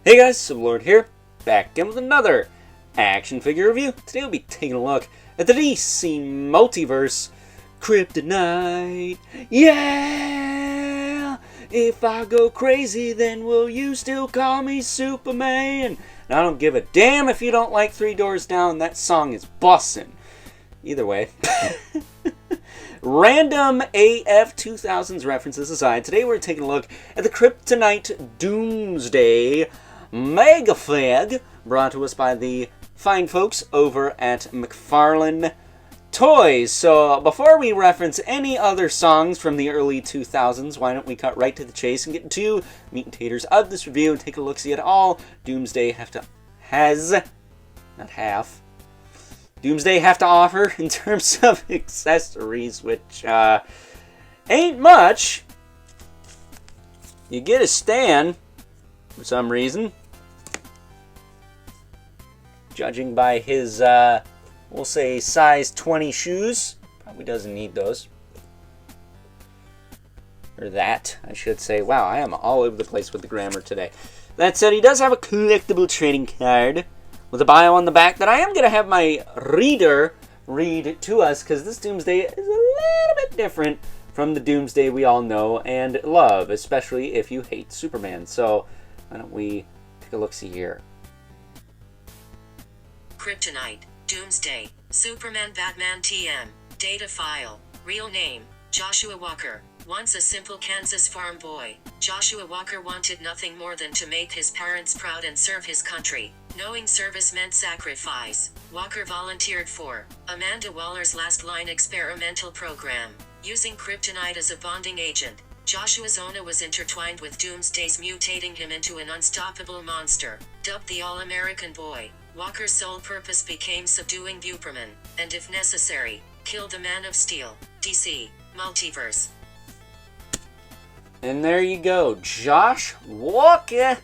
Hey guys, Sublord here, back again with another action figure review. Today we'll be taking a look at the DC Multiverse Kryptonite. Yeah! If I go crazy, then will you still call me Superman? And I don't give a damn if you don't like Three Doors Down, that song is bussin'. Either way. Random AF 2000s references aside, today we're taking a look at the Kryptonite Doomsday MegaFig, brought to us by the fine folks over at McFarlane Toys. So before we reference any other songs from the early 2000s, why don't we cut right to the chase and get into meat and taters of this review and take a look-see at all Doomsday have to offer in terms of accessories, which ain't much. You get a stand for some reason, judging by his we'll say size 20 shoes. Probably doesn't need those, or that I should say. Wow, I am all over the place with the grammar today. That said, he does have a collectible trading card with a bio on the back that I am going to have my reader read to us, because this Doomsday is a little bit different from the Doomsday we all know and love, especially if you hate Superman. So why don't we take a look-see here. Kryptonite, Doomsday, Superman Batman TM, data file, real name, Joshua Walker. Once a simple Kansas farm boy, Joshua Walker wanted nothing more than to make his parents proud and serve his country. Knowing service meant sacrifice, Walker volunteered for Amanda Waller's Last Line experimental program. Using Kryptonite as a bonding agent, Joshua Zona was intertwined with Doomsday's, mutating him into an unstoppable monster. Dubbed the All-American Boy, Walker's sole purpose became subduing Superman, and if necessary, kill the Man of Steel. DC Multiverse. And there you go. Josh Walker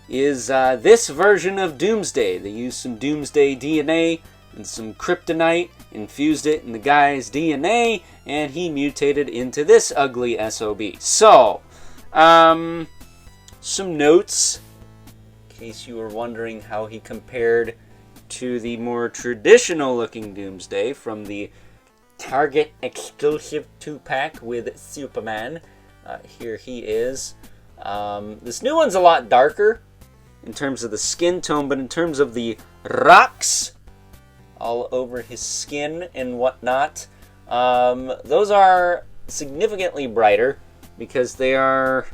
is this version of Doomsday. They used some Doomsday DNA and some Kryptonite, infused it in the guy's DNA, and he mutated into this ugly SOB. So, some notes, in case you were wondering how he compared to the more traditional looking Doomsday from the Target exclusive 2-pack with Superman. Here he is. This new one's a lot darker in terms of the skin tone, but in terms of the rocks all over his skin and whatnot, those are significantly brighter because they look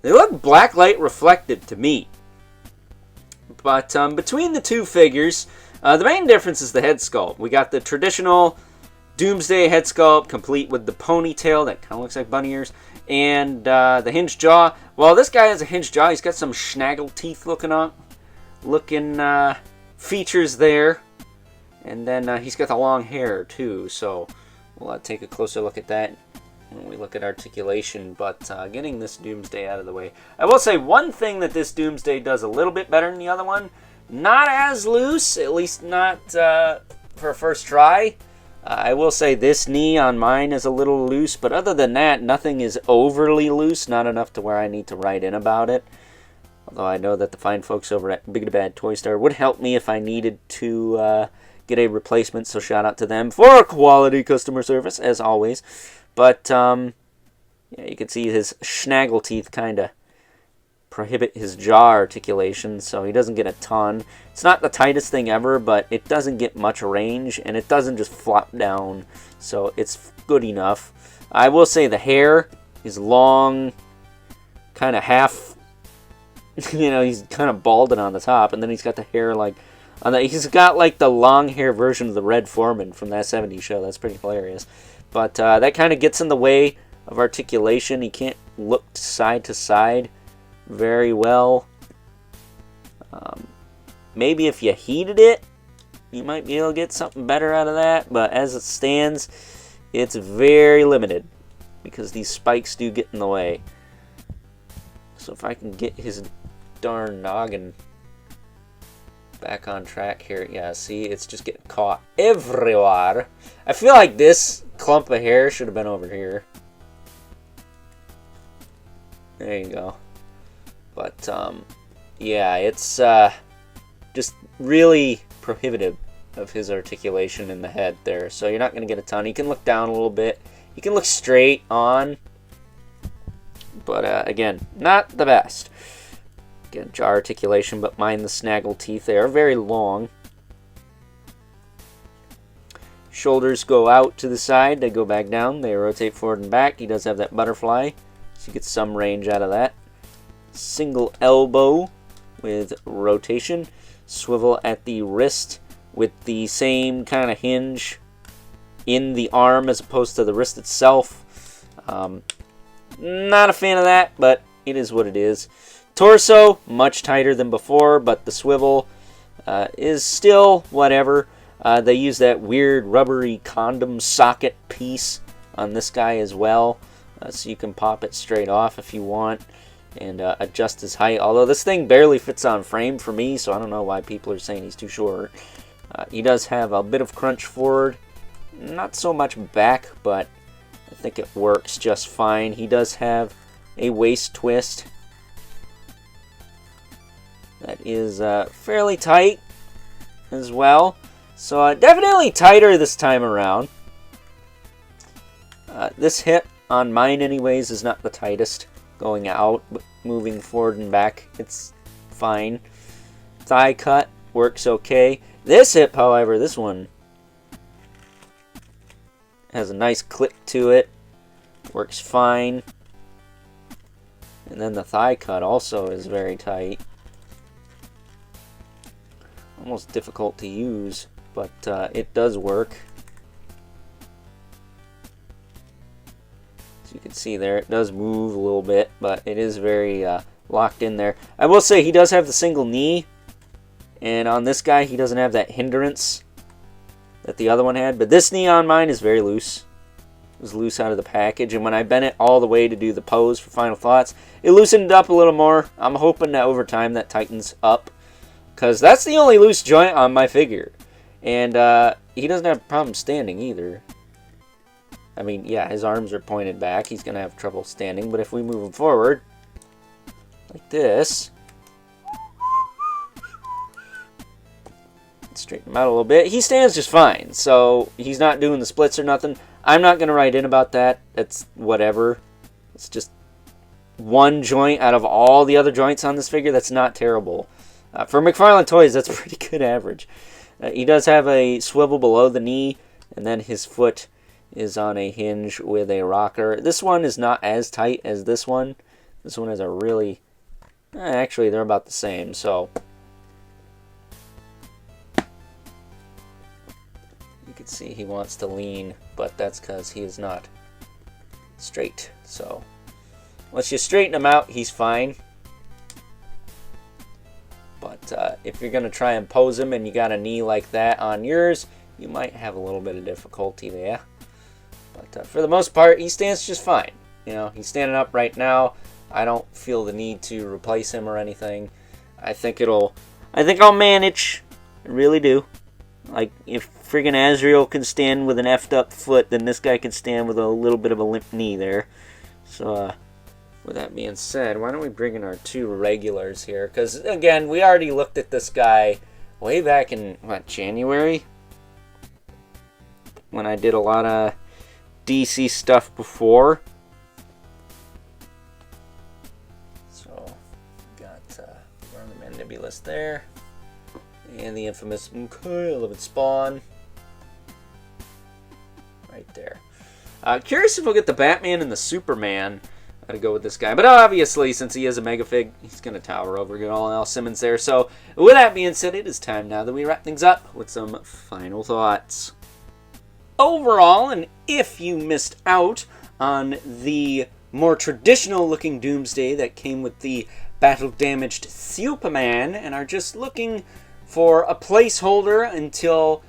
blacklight reflected to me. But between the two figures, the main difference is the head sculpt. We got the traditional Doomsday head sculpt, complete with the ponytail that kind of looks like bunny ears, and the hinged jaw. Well, this guy has a hinged jaw. He's got some snaggle teeth looking features there, and then he's got the long hair too. So we'll take a closer look at that when we look at articulation. But getting this Doomsday out of the way, I will say one thing that this Doomsday does a little bit better than the other one. Not as loose, at least not for a first try. I will say this knee on mine is a little loose, but other than that, nothing is overly loose, not enough to where I need to write in about it. Although I know that the fine folks over at Big to Bad Toy Store would help me if I needed to get a replacement, so shout out to them for quality customer service, as always. But, yeah, you can see his snaggle teeth kind of prohibit his jaw articulation, so he doesn't get a ton. It's not the tightest thing ever, but it doesn't get much range, and it doesn't just flop down, so it's good enough. I will say the hair is long, kind of half, he's kind of balding on the top, and then he's got the hair like, he's got like the long hair version of the Red Foreman from that 70s show. That's pretty hilarious. But that kind of gets in the way of articulation. He can't look side to side very well. Maybe if you heated it, you might be able to get something better out of that, but as it stands, it's very limited because these spikes do get in the way. So if I can get his darn noggin back on track here, yeah, see, it's just getting caught everywhere. I feel like this clump of hair should have been over here. There you go. But, yeah, it's just really prohibitive of his articulation in the head there. So you're not going to get a ton. He can look down a little bit. He can look straight on. But, again, not the best. Again, jaw articulation, but mind the snaggle teeth. They are very long. Shoulders go out to the side. They go back down. They rotate forward and back. He does have that butterfly, so you get some range out of that. Single elbow with rotation. Swivel at the wrist with the same kind of hinge in the arm as opposed to the wrist itself. Not a fan of that, but it is what it is. Torso, much tighter than before, but the swivel is still whatever. They use that weird rubbery condom socket piece on this guy as well, so you can pop it straight off if you want and adjust his height. Although this thing barely fits on frame for me, so I don't know why people are saying he's too short. He does have a bit of crunch forward, not so much back, but I think it works just fine. He does have a waist twist that is fairly tight as well. So definitely tighter this time around. This hip, on mine anyways, is not the tightest going out, but moving forward and back, it's fine. Thigh cut works okay. This hip, however, this one has a nice click to it. Works fine. And then the thigh cut also is very tight. Almost difficult to use, but it does work. As you can see there, it does move a little bit, but it is very locked in there. I will say he does have the single knee, and on this guy he doesn't have that hindrance that the other one had, but this knee on mine is very loose. It was loose out of the package, and when I bent it all the way to do the pose for Final Thoughts, it loosened up a little more. I'm hoping that over time that tightens up, because that's the only loose joint on my figure. And he doesn't have a problem standing either. I mean, yeah, his arms are pointed back. He's going to have trouble standing. But if we move him forward, like this, straighten him out a little bit, he stands just fine. So he's not doing the splits or nothing. I'm not going to write in about that. It's whatever. It's just one joint out of all the other joints on this figure. That's not terrible. For McFarlane Toys, that's pretty good average. He does have a swivel below the knee, and then his foot is on a hinge with a rocker. This one is not as tight as this one. This one has a really... actually, they're about the same, so... you can see he wants to lean, but that's because he is not straight. So, once you straighten him out, he's fine. But if you're going to try and pose him and you got a knee like that on yours, you might have a little bit of difficulty there. But for the most part, he stands just fine. You know, he's standing up right now. I don't feel the need to replace him or anything. I think I'll manage. I really do. Like, if friggin' Azrael can stand with an effed up foot, then this guy can stand with a little bit of a limp knee there. So, with that being said, why don't we bring in our two regulars here? Because, again, we already looked at this guy way back in, what, January? When I did a lot of DC stuff before. So, got the Mandibulus there. And the infamous Mkyle Spawn. Right there. Curious if we'll get the Batman and the Superman to go with this guy. But obviously, since he is a MegaFig, he's going to tower over all Al Simmons there. So, with that being said, it is time now that we wrap things up with some final thoughts. Overall, and if you missed out on the more traditional looking Doomsday that came with the battle-damaged Superman and are just looking for a placeholder until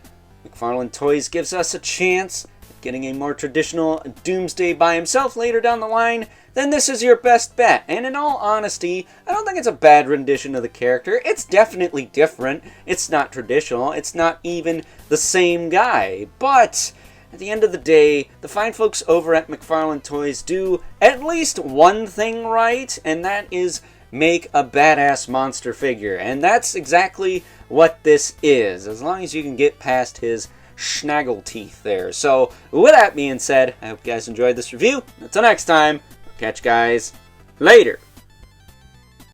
McFarlane Toys gives us a chance at getting a more traditional Doomsday by himself later down the line, then this is your best bet. And in all honesty, I don't think it's a bad rendition of the character. It's definitely different. It's not traditional. It's not even the same guy. But at the end of the day, the fine folks over at McFarlane Toys do at least one thing right, and that is make a badass monster figure. And that's exactly what this is, as long as you can get past his snaggle teeth there. So, with that being said, I hope you guys enjoyed this review. Until next time, catch you guys later.